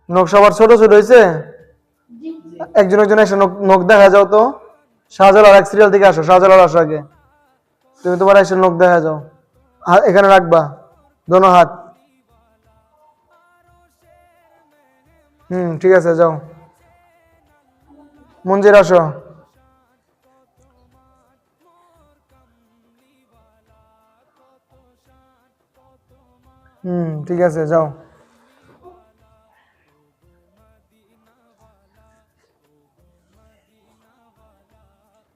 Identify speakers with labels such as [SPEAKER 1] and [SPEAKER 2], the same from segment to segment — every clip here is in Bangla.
[SPEAKER 1] নখ সবার ছোট ছোট হয়েছে? একজন একজন এসে নখ দেখা যাও তো। শাহজালাল এক সিরিয়াল থেকে আসো, শাহজালাল আসো আগে। তুমি তোমার এসে নখ দেখা যাও। এখানে রাখবা দোনো হাত। ঠিক আছে, যাও। মঞ্জির আসো। ঠিক আছে, যাও।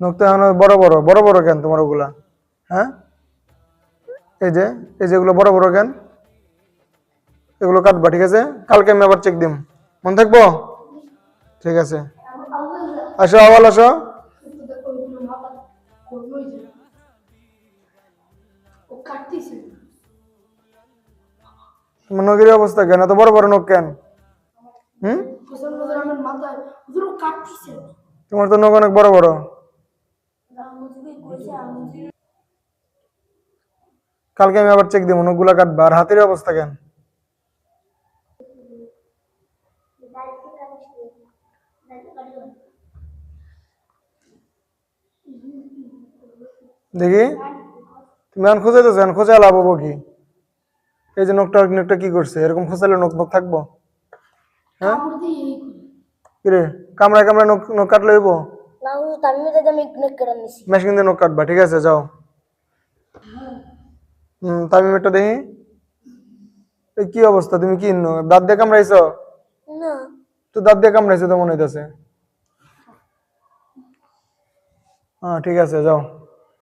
[SPEAKER 1] নখ তো এখন বড় বড় বড় বড় কেন তোমার ওগুলা? হ্যাঁ, এই যে এগুলো বড় বড় কেন? এগুলো কাটবা, ঠিক আছে? কালকে আমি আবার চেক দিম, মনে থাকবো? ঠিক আছে, আসো আওয়াল আসো। তোমার নখের অবস্থা কেন? এত বড় বড় নখ কেন? তোমার তো নখ অনেক বড় বড়। কালকে আমি আবার চেক দিব, নখগুলা কাটবা। আর হাতের অবস্থা কেন? দেখি, তুমি এখন খোঁজাইতেছো, এখন খোঁজা লাভ হবো কি? এই যে নখটা কি করছে? এরকম খোঁচালে নখ নখ থাকবো? হ্যাঁ, কিরে কামড়ায় কামড়ায় নখ কাটলে হইব? মেশিন দিয়ে নখ কাটবা, ঠিক আছে, যাও। তামিমেরটা দেখি। এই কি অবস্থা? তুমি কি দাঁত দিয়ে কামড়াইছো? তো দাঁত দিয়ে কামড়াইছো তো মনে হইতেছে। হ্যাঁ, ঠিক আছে, যাও।